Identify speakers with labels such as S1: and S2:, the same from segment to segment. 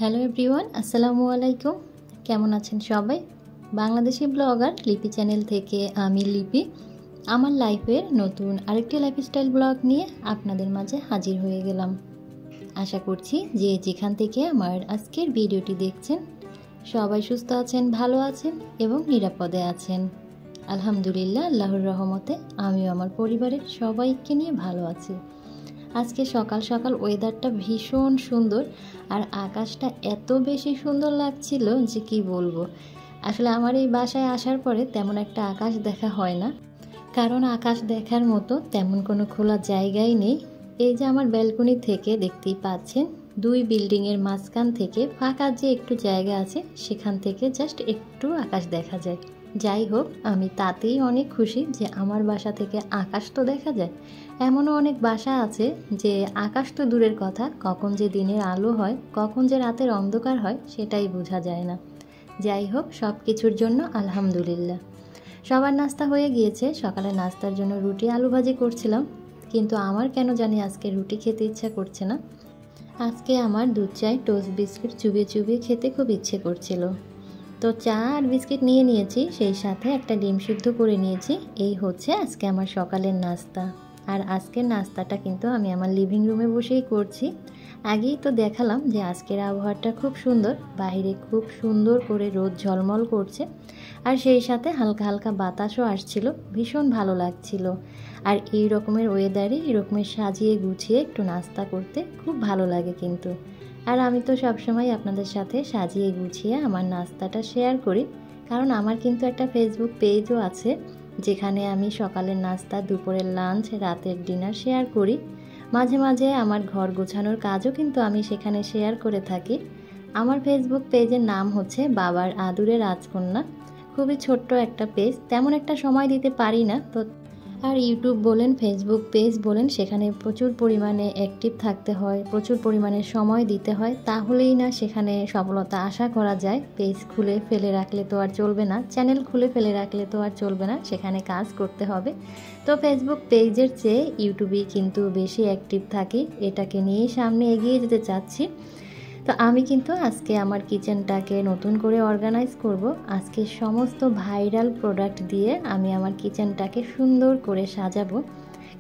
S1: Hello everyone, আসসালামু আলাইকুম। কেমন আছেন সবাই? বাংলাদেশি ব্লগার লিপি চ্যানেল থেকে আমি লিপি আমার লাইফের নতুন আরেকটি লাইফস্টাইল ব্লগ নিয়ে আপনাদের মাঝে হাজির হয়ে গেলাম। আশা করছি যে যেখান থেকে আমার আজকের ভিডিওটি দেখছেন সবাই সুস্থ আছেন, ভালো আছেন এবং নিরাপদে আছেন। আলহামদুলিল্লাহ, আল্লাহর রহমতে আমিও আমার পরিবারের সবাইকে নিয়ে ভালো আছি। আজকে সকাল সকাল ওয়েদারটা ভীষণ সুন্দর আর আকাশটা এত বেশি সুন্দর লাগছিল যে কি বলবো। আসলে আমার এই বাসায় আসার পরে তেমন একটা আকাশ দেখা হয় না, কারণ আকাশ দেখার মতো তেমন কোনো খোলা জায়গাই নেই। এই যে আমার ব্যালকনি থেকে দেখতেই পাচ্ছেন, দুই বিল্ডিংয়ের মাঝখান থেকে ফাঁকা যে একটু জায়গা আছে সেখান থেকে জাস্ট একটু আকাশ দেখা যায়। যাই হোক, আমি তাতেই অনেক খুশি যে আমার বাসা থেকে আকাশ তো দেখা যায়। এমনও অনেক বাসা আছে যে আকাশ তো দূরের কথা, কখন যে দিনের আলো হয়, কখন যে রাতের অন্ধকার হয় সেটাই বোঝা যায় না। যাই হোক, সব কিছুর জন্য আলহামদুলিল্লাহ। সবার নাস্তা হয়ে গিয়েছে। সকালে নাস্তার জন্য রুটি আলু ভাজি করছিলাম, কিন্তু আমার কেন জানি আজকে রুটি খেতে ইচ্ছা করছে না। আজকে আমার দুধ চায় টোস্ট বিস্কিট চুবিয়ে চুবিয়ে খেতে খুব ইচ্ছে করছিল। তো চা আর বিস্কিট নিয়ে নিয়েছি, সেই সাথে একটা ডিম সিদ্ধ করে নিয়েছি। এই হচ্ছে আজকে আমার সকালের নাস্তা। আর আজকের নাস্তাটা কিন্তু আমি আমার লিভিং রুমে বসেই করছি। আগেই তো দেখালাম যে আজকের আবহাওয়াটা খুব সুন্দর, বাইরে খুব সুন্দর করে রোদ ঝলমল করছে আর সেই সাথে হালকা হালকা বাতাসও আসছিল, ভীষণ ভালো লাগছিল। আর এই রকমের ওয়েদারে এরকমের সাজিয়ে গুছিয়ে একটু নাস্তা করতে খুব ভালো লাগে কিন্তু। আর আমি তো সবসময় আপনাদের সাথে সাজিয়ে গুছিয়ে আমার নাস্তাটা শেয়ার করি, কারণ আমার কিন্তু একটা ফেসবুক পেজও আছে যেখানে আমি সকালের নাস্তা, দুপুরের লাঞ্চ, রাতের ডিনার শেয়ার করি। মাঝে মাঝে আমার ঘর গোছানোর কাজও কিন্তু আমি সেখানে শেয়ার করে থাকি। আমার ফেসবুক পেজের নাম হচ্ছে বাবার আদুরে রাজকন্যা। খুবই ছোট্ট একটা পেজ, তেমন একটা সময় দিতে পারি না তো। আর ইউটিউব বলেন, ফেসবুক পেজ বলেন, সেখানে প্রচুর পরিমাণে অ্যাক্টিভ থাকতে হয়, প্রচুর পরিমাণে সময় দিতে হয়, তাহলেই না সেখানে সফলতা আশা করা যায়। পেজ খুলে ফেলে রাখলে তো আর চলবে না, চ্যানেল খুলে ফেলে রাখলে তো আর চলবে না, সেখানে কাজ করতে হবে। তো ফেসবুক পেজের চেয়ে ইউটিউবেই কিন্তু বেশি অ্যাক্টিভ থাকি, এটাকে নিয়েই সামনে এগিয়ে যেতে চাচ্ছি। তো আমি কিন্তু আজকে আমার কিচেনটাকে নতুন করে অর্গানাইজ করব। আজকে সমস্ত ভাইরাল প্রোডাক্ট দিয়ে আমি আমার কিচেনটাকে সুন্দর করে সাজাবো।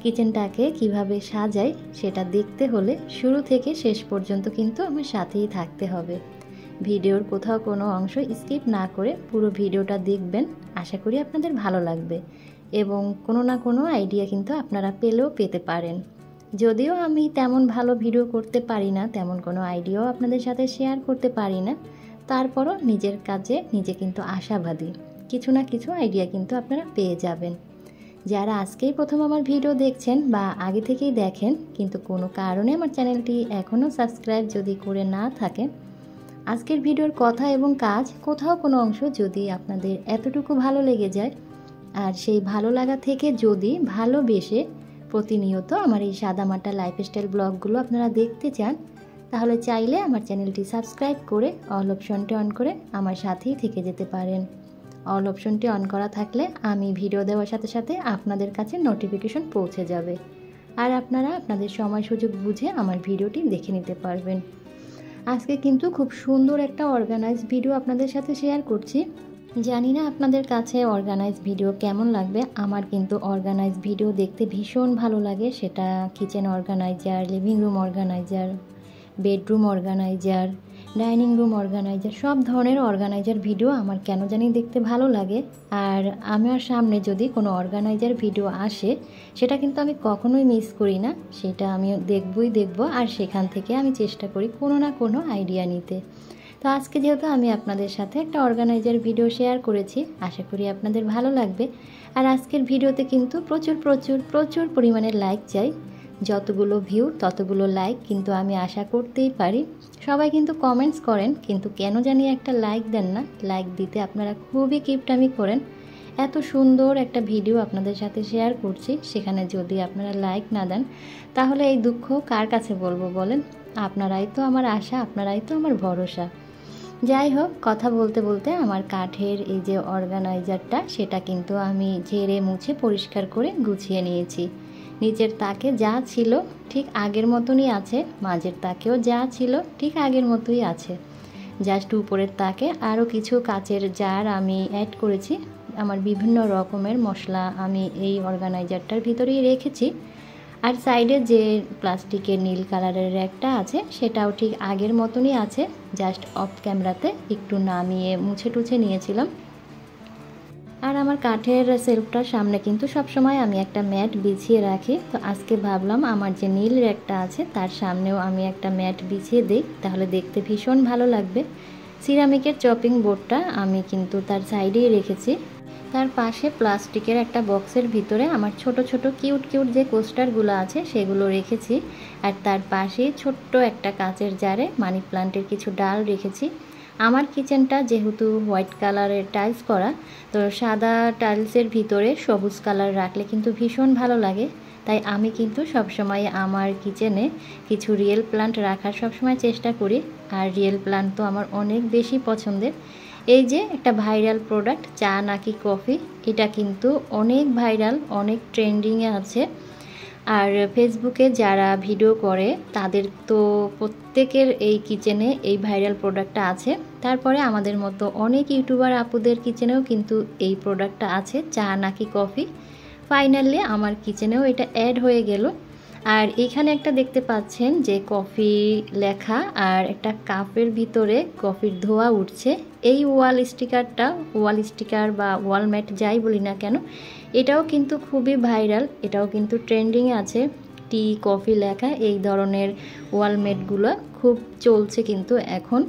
S1: কিচেনটাকে কিভাবে সাজাই সেটা দেখতে হলে শুরু থেকে শেষ পর্যন্ত কিন্তু আমার সাথেই থাকতে হবে। ভিডিওর কোথাও কোনো অংশ স্কিপ না করে পুরো ভিডিওটা দেখবেন, আশা করি আপনাদের ভালো লাগবে এবং কোনো না কোনো আইডিয়া কিন্তু আপনারা পেতে পারেন। যদিও আমি তেমন ভালো ভিডিও করতে পারি না, তেমন কোনো আইডিয়াও আপনাদের সাথে শেয়ার করতে পারি না, তারপরও নিজের কাজে নিজে কিন্তু আশাবাদী, কিছু না কিছু আইডিয়া কিন্তু আপনারা পেয়ে যাবেন। যারা আজকেই প্রথম আমার ভিডিও দেখছেন বা আগে থেকেই দেখেন কিন্তু কোনো কারণে আমার চ্যানেলটি এখনও সাবস্ক্রাইব যদি করে না থাকেন, আজকের ভিডিওর কথা এবং কাজ কোথাও কোনো অংশ যদি আপনাদের এতটুকু ভালো লেগে যায় আর সেই ভালো লাগা থেকে যদি ভালোবেসে প্রতিনিয়ত আমার এই সাদামাটা লাইফস্টাইল ব্লগগুলো আপনারা দেখতে চান, তাহলে চাইলে আমার চ্যানেলটি সাবস্ক্রাইব করে অল অপশনটি অন করে আমার সাথেই থেকে যেতে পারেন। অল অপশনটি অন করা থাকলে আমি ভিডিও দেওয়ার সাথে সাথে আপনাদের কাছে নোটিফিকেশন পৌঁছে যাবে আর আপনারা আপনাদের সময় সুযোগ বুঝে আমার ভিডিওটি দেখে নিতে পারবেন। আজকে কিন্তু খুব সুন্দর একটা অর্গানাইজ ভিডিও আপনাদের সাথে শেয়ার করছি। জানি না আপনাদের কাছে অর্গানাইজ ভিডিও কেমন লাগবে। আমার কিন্তু অর্গানাইজ ভিডিও দেখতে ভীষণ ভালো লাগে, সেটা kitchen organiser, living room organiser, bedroom organiser, dining room organiser, সব ধরনের অর্গানাইজার ভিডিও আমার কেন জানি দেখতে ভালো লাগে। আর আমার সামনে যদি কোনো অর্গানাইজার ভিডিও আসে সেটা কিন্তু আমি কখনোই মিস করি না, সেটা আমি দেখব আর সেখান থেকে আমি চেষ্টা করি কোনো না কোনো আইডিয়া নিতে। তো আজকে যেহেতু আমি আপনাদের সাথে একটা অর্গানাইজার ভিডিও শেয়ার করেছি, আশা করি আপনাদের ভালো লাগবে। আর আজকের ভিডিওতে কিন্তু প্রচুর পরিমাণে লাইক চাই। যতগুলো ভিউ ততগুলো লাইক কিন্তু আমি আশা করতেই পারি। সবাই কিন্তু কমেন্টস করেন কিন্তু কেন জানি একটা লাইক দেন না। লাইক দিতে আপনারা খুবই কিপটামি করেন। এত সুন্দর একটা ভিডিও আপনাদের সাথে শেয়ার করছি, সেখানে যদি আপনারা লাইক না দেন তাহলে এই দুঃখ কার কাছে বলবো বলেন? আপনারাই তো আমার আশা, আপনারাই তো আমার ভরসা। যাই হোক, কথা বলতে বলতে আমার কাঠের এই যে অর্গানাইজারটা সেটা কিন্তু আমি ঝেড়ে মুছে পরিষ্কার করে গুছিয়ে নিয়েছি। নিচের তাকে যা ছিল ঠিক আগের মতনই আছে, মাঝের তাকেও যা ছিল ঠিক আগের মতোই আছে। জাস্ট উপরের তাকে আরও কিছু কাচের জার আমি অ্যাড করেছি। আমার বিভিন্ন রকমের মশলা আমি এই অর্গানাইজারটার ভিতরেই রেখেছি। আর সাইডে যে প্লাস্টিকের নীল কালারের র্যাকটা আছে সেটাও ঠিক আগের মতনই আছে, জাস্ট অফ ক্যামেরাতে একটু নামিয়ে মুছে টুছে নিয়েছিলাম। আর আমার কাঠের সেলফটার সামনে কিন্তু সবসময় আমি একটা ম্যাট বিছিয়ে রাখি। তো আজকে ভাবলাম আমার যে নীল র্যাকটা আছে তার সামনেও আমি একটা ম্যাট বিছিয়ে দিই, তাহলে দেখতে ভীষণ ভালো লাগবে। সিরামিকের চপিং বোর্ডটা আমি কিন্তু তার সাইডেই রেখেছি। তার পাশে প্লাস্টিকের একটা বক্সের ভিতরে আমার ছোট ছোট কিউট কিউট যে কোস্টারগুলো আছে সেগুলো রেখেছি। আর তার পাশে ছোট্ট একটা কাচের জারে মানি প্লান্টের কিছু ডাল রেখেছি। আমার কিচেনটা যেহেতু হোয়াইট কালারের টাইলস করা, তো সাদা টাইলসের ভিতরে সবুজ কালার রাখলে কিন্তু ভীষণ ভালো লাগে। তাই আমি কিন্তু সবসময় আমার কিচেনে কিছু রিয়েল প্লান্ট রাখার সবসময় চেষ্টা করি। আর রিয়েল প্লান্ট তো আমার অনেক বেশি পছন্দের। এই যে একটা ভাইরাল প্রোডাক্ট চা নাকি কফি, এটা কিন্তু অনেক ভাইরাল, অনেক ট্রেন্ডিংয়ে আছে। আর ফেসবুকে যারা ভিডিও করে তাদের তো প্রত্যেকের এই কিচেনে এই ভাইরাল প্রোডাক্টটা আছে। তারপরে আমাদের মতো অনেক ইউটিউবার আপুদের কিচেনেও কিন্তু এই প্রোডাক্টটা আছে, চা নাকি কফি। ফাইনালি আমার কিচেনেও এটা অ্যাড হয়ে গেল। আর এখানে একটা দেখতে পাচ্ছেন যে কফি লেখা আর একটা কাপের ভিতরে কফির ধোয়া উঠছে। এই ওয়াল স্টিকার বা ওয়ালম্যাট যাই বলি না কেন, এটাও কিন্তু খুবই ভাইরাল, এটাও কিন্তু ট্রেন্ডিংয়ে আছে। টি কফি লেখা এই ধরনের ওয়ালমেটগুলো খুব চলছে কিন্তু এখন।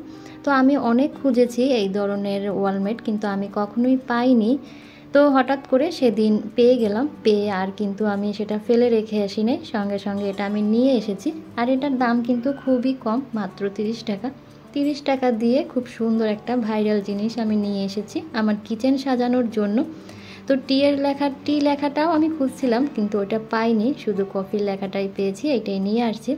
S1: তো আমি অনেক খুঁজেছি এই ধরনের ওয়ালমেট, কিন্তু আমি কখনোই পাইনি। তো হঠাৎ করে সেদিন পেয়ে গেলাম, পেয়ে আর কিন্তু আমি সেটা ফেলে রেখে আসিনি, সঙ্গে সঙ্গে এটা আমি নিয়ে এসেছি। আর এটার দাম কিন্তু খুবই কম, মাত্র 30 টাকা। 30 টাকা দিয়ে খুব সুন্দর একটা ভাইরাল জিনিস আমি নিয়ে এসেছি আমার কিচেন সাজানোর জন্য। তো টি লেখাটাও আমি খুঁজছিলাম, কিন্তু ওটা পাইনি, শুধু কফির লেখাটাই পেয়েছি, এটাই নিয়ে আসছি।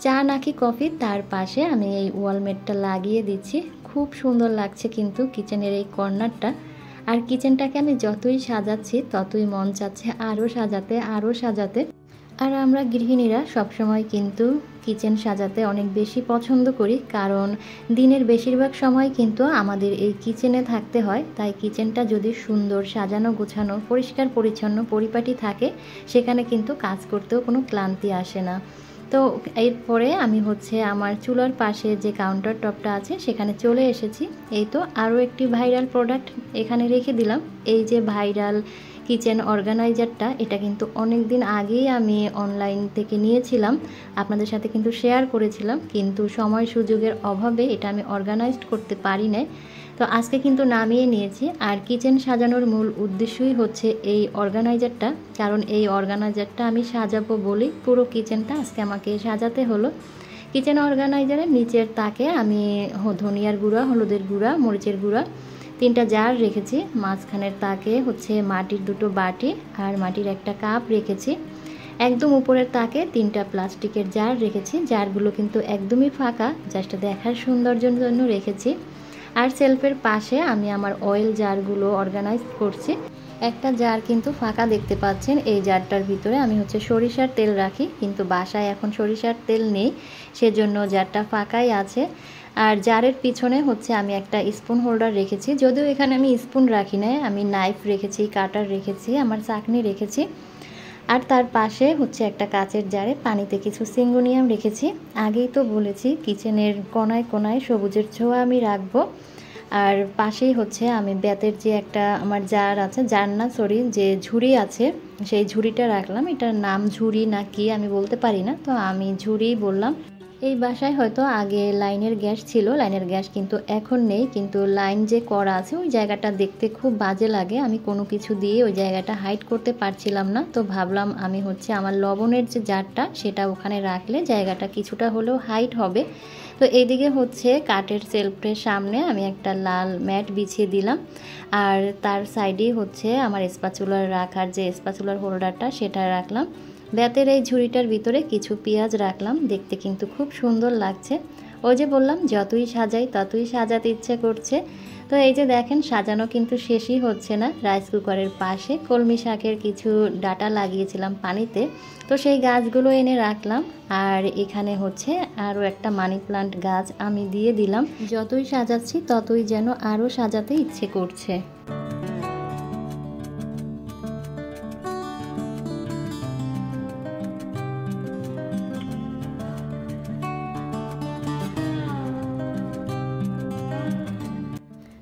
S1: চা নাকি কফি, তার পাশে আমি এই ওয়ালমেটটা লাগিয়ে দিচ্ছি। খুব সুন্দর লাগছে কিন্তু কিচেনের এই কর্নারটা। আর কিচেনটাকে আমি যতই সাজাচ্ছি ততই মন চাচ্ছে আরও সাজাতে। আর আমরা গৃহিণীরা সবসময় কিন্তু কিচেন সাজাতে অনেক বেশি পছন্দ করি, কারণ দিনের বেশিরভাগ সময় কিন্তু আমাদের এই কিচেনে থাকতে হয়। তাই কিচেনটা যদি সুন্দর সাজানো গোছানো পরিষ্কার পরিচ্ছন্ন পরিপাটি থাকে, সেখানে কিন্তু কাজ করতেও কোনো ক্লান্তি আসে না। তো এরপরে আমি আমার চুলার পাশে যে কাউন্টার টপটা আছে সেখানে চলে এসেছি। এই তো আরও একটি ভাইরাল প্রোডাক্ট এখানে রেখে দিলাম। এই যে ভাইরাল কিচেন অর্গানাইজারটা, এটা কিন্তু অনেক দিন আগেই আমি অনলাইন থেকে নিয়েছিলাম, আপনাদের সাথে কিন্তু শেয়ার করেছিলাম, কিন্তু সময় সুযোগের অভাবে এটা আমি অর্গানাইজড করতে পারি না। তো আজকে কিন্তু নামিয়ে নিয়েছি। আর কিচেন সাজানোর মূল উদ্দেশ্যই হচ্ছে এই অর্গানাইজারটা, কারণ এই অর্গানাইজারটা আমি সাজাবো বলেই পুরো কিচেনটা আজকে আমাকে সাজাতে হলো। কিচেন অর্গানাইজারের নিচের তাকে আমি ধনিয়ার গুঁড়া, হলুদের গুঁড়া, মরিচের গুঁড়া 3টা জার রেখেছি। মাঝখানের তাকে মাটির 2টো বাটি আর মাটির একটা কাপ রেখেছি। একদম উপরের তাকে 3টা প্লাস্টিকের জার রেখেছি, জারগুলো কিন্তু একদমই ফাঁকা, জাস্ট দেখার সৌন্দর্যের জন্য রেখেছি। আর সেলফের পাশে আমি আমার অয়েল জারগুলো অর্গানাইজ করছি। একটা জার কিন্তু ফাঁকা দেখতে পাচ্ছেন, এই জারটার ভিতরে আমি সরিষার তেল রাখি, কিন্তু বাসায় এখন সরিষার তেল নেই, সেজন্য জারটা ফাঁকাই আছে। আর জারের পিছনে আমি একটা স্পুন হোল্ডার রেখেছি, যদিও এখানে আমি স্পুন রাখি না, আমি নাইফ রেখেছি, কাটার রেখেছি, আমার চাকনি রেখেছি। আর তার পাশে একটা কাচের জারে পানিতে কিছু সিঙ্গোনিয়াম রেখেছি। আগেই তো বলেছি কিচেনের কোনায় কোনায় সবুজের ছোঁয়া আমি রাখবো। আর পাশেই আমি বেতের যে একটা আমার যে ঝুড়ি আছে সেই ঝুড়িটা রাখলাম। এটার নাম ঝুড়ি না কি আমি বলতে পারি না, তো আমি ঝুড়ি বললাম। এই বাসায় হয়তো আগে লাইনের গ্যাস ছিল, লাইনের গ্যাস কিন্তু এখন নেই, কিন্তু লাইন যে করা আছে ওই জায়গাটা দেখতে খুব বাজে লাগে, আমি কোনো কিছু দিয়ে ওই জায়গাটা হাইড করতে পারছিলাম না। তো ভাবলাম আমি আমার লবণের যে জারটা সেটা ওখানে রাখলে জায়গাটা কিছুটা হলেও হাইট হবে। তো এইদিকে কাঠের সেলফের সামনে আমি একটা লাল ম্যাট বিছিয়ে দিলাম। আর তার সাইডেই আমার স্প্যাচুলার রাখার যে স্প্যাচুলার হোল্ডারটা সেটা রাখলাম। বেতের এই ঝুড়িটার ভিতরে কিছু পেঁয়াজ রাখলাম, দেখতে কিন্তু খুব সুন্দর লাগছে। ওই যে বললাম যতই সাজাই ততই সাজাতে ইচ্ছে করছে। তো এই যে দেখেন সাজানো কিন্তু শেষই হচ্ছে না। রাইস কুকারের পাশে কলমি শাকের কিছু ডাটা লাগিয়েছিলাম পানিতে, তো সেই গাছগুলো এনে রাখলাম। আর এখানে হচ্ছে আরও একটা মানি প্লান্ট গাছ আমি দিয়ে দিলাম। যতই সাজাচ্ছি ততই যেন আরও সাজাতে ইচ্ছে করছে।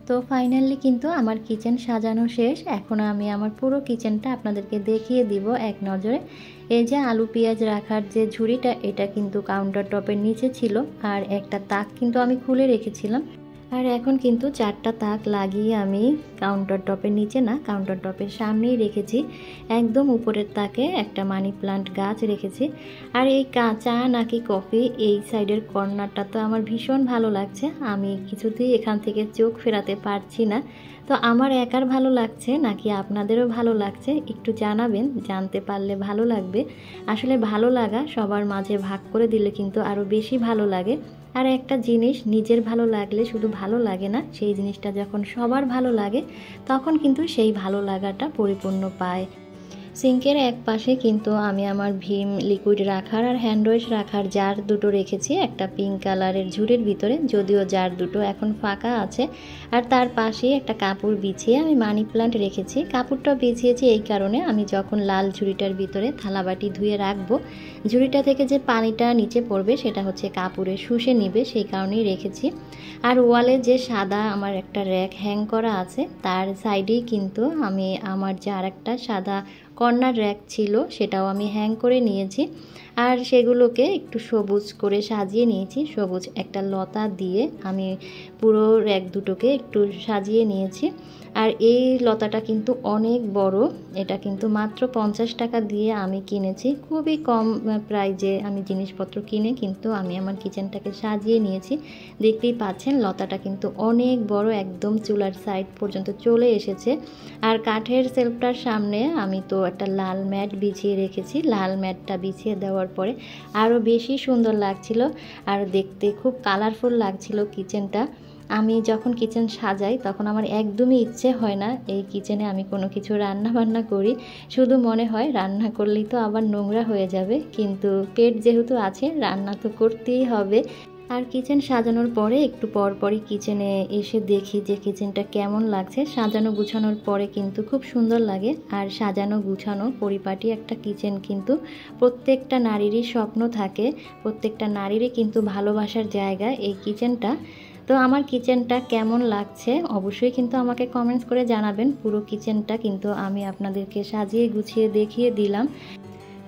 S1: তো ফাইনালি কিন্তু আমার কিচেন সাজানো শেষ। এখন আমি আমার পুরো কিচেনটা আপনাদেরকে দেখিয়ে দিব এক নজরে। এই যে আলু পেঁয়াজ রাখার যে ঝুড়িটা, এটা কিন্তু কাউন্টার টপের নিচে ছিল, আর একটা তাক কিন্তু আমি খুলে রেখেছিলাম। আর এখন কিন্তু 4টা তাক লাগিয়ে আমি কাউন্টার টপের নিচে না, কাউন্টার টপের সামনেই রেখেছি। একদম উপরের তাকে একটা মানি প্লান্ট গাছ রেখেছি। আর এই চা নাকি কফি, এই সাইডের কর্নারটা তো আমার ভীষণ ভালো লাগছে। আমি কিছুতেই এখান থেকে চোখ ফেরাতে পারছি না। তো আমার একার ভালো লাগছে নাকি আপনাদেরও ভালো লাগছে একটু জানাবেন, জানতে পারলে ভালো লাগবে। আসলে ভালো লাগা সবার মাঝে ভাগ করে দিলে কিন্তু আরও বেশি ভালো লাগে। আর একটা জিনিস নিজের ভালো লাগলে শুধু ভালো লাগে না, সেই জিনিসটা যখন সবার ভালো লাগে তখন কিন্তু সেই ভালো লাগাটা পরিপূর্ণ পায়। সিঙ্কের এক পাশে কিন্তু আমি আমার ভীম লিকুইড রাখার আর হ্যান্ড ওয়াশ রাখার জার দুটো রেখেছি একটা পিঙ্ক কালারের ঝুড়ির ভিতরে, যদিও জার দুটো এখন ফাঁকা আছে। আর তার পাশেই একটা কাপড় বিছিয়ে আমি মানি প্লান্ট রেখেছি। কাপড়টা বিছিয়েছি এই কারণে, আমি যখন লাল ঝুড়িটার ভিতরে থালাবাটি ধুয়ে রাখবো, ঝুড়িটা থেকে যে পানিটা নিচে পড়বে সেটা হচ্ছে কাপড়ে শুষে নিবে, সেই কারণেই রেখেছি। আর ওয়ালে যে সাদা আমার একটা র্যাক হ্যাং করা আছে, তার সাইডেই কিন্তু আমি আমার যে আর একটা সাদা কর্নার র্যাক ছিল সেটাও আমি হ্যাং করে নিয়েছি। আর সেগুলোকে একটু সবুজ করে সাজিয়ে নিয়েছি। সবুজ একটা লতা দিয়ে আমি পুরো র্যাক দুটোকে একটু সাজিয়ে নিয়েছি। আর এই লতাটা কিন্তু অনেক বড়, এটা কিন্তু মাত্র 50 টাকা দিয়ে আমি কিনেছি। খুবই কম প্রাইজে আমি জিনিসপত্র কিনে কিন্তু আমি আমার কিচেনটাকে সাজিয়ে নিয়েছি। দেখতেই পাচ্ছেন লতাটা কিন্তু অনেক বড়, একদম চুলার সাইড পর্যন্ত চলে এসেছে। আর কাঠের সেলফটার সামনে আমি তো একটা লাল ম্যাট বিছিয়ে রেখেছি। লাল ম্যাটটা বিছিয়ে দেওয়ার পরে আরও বেশি সুন্দর লাগছিল, আর দেখতে খুব কালারফুল লাগছিল কিচেনটা। আমি যখন কিচেন সাজাই তখন আমার একদমই ইচ্ছে হয় না এই কিচেনে আমি কোনো কিছু রান্না বান্না করি। শুধু মনে হয় রান্না করলেই তো আবার নোংরা হয়ে যাবে, কিন্তু পেট যেহেতু আছে রান্না তো করতেই হবে। আর কিচেন সাজানোর পরে একটু পরপরই কিচেনে এসে দেখি যে কিচেনটা কেমন লাগছে। সাজানো গুছানোর পরে কিন্তু খুব সুন্দর লাগে। আর সাজানো গুছানো পরিপাটি একটা কিচেন কিন্তু প্রত্যেকটা নারীরই স্বপ্ন থাকে, প্রত্যেকটা নারীরই কিন্তু ভালোবাসার জায়গা এই কিচেনটা। তো আমার কিচেনটা কেমন লাগছে অবশ্যই কিন্তু আমাকে কমেন্টস করে জানাবেন। পুরো কিচেনটা কিন্তু আমি আপনাদেরকে সাজিয়ে গুছিয়ে দেখিয়ে দিলাম।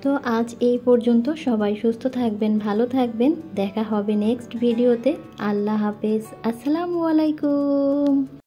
S1: তো আজ এই পর্যন্ত। সবাই সুস্থ থাকবেন, ভালো থাকবেন। দেখা হবে নেক্সট ভিডিওতে। আল্লাহ হাফেজ, আসসালামু আলাইকুম।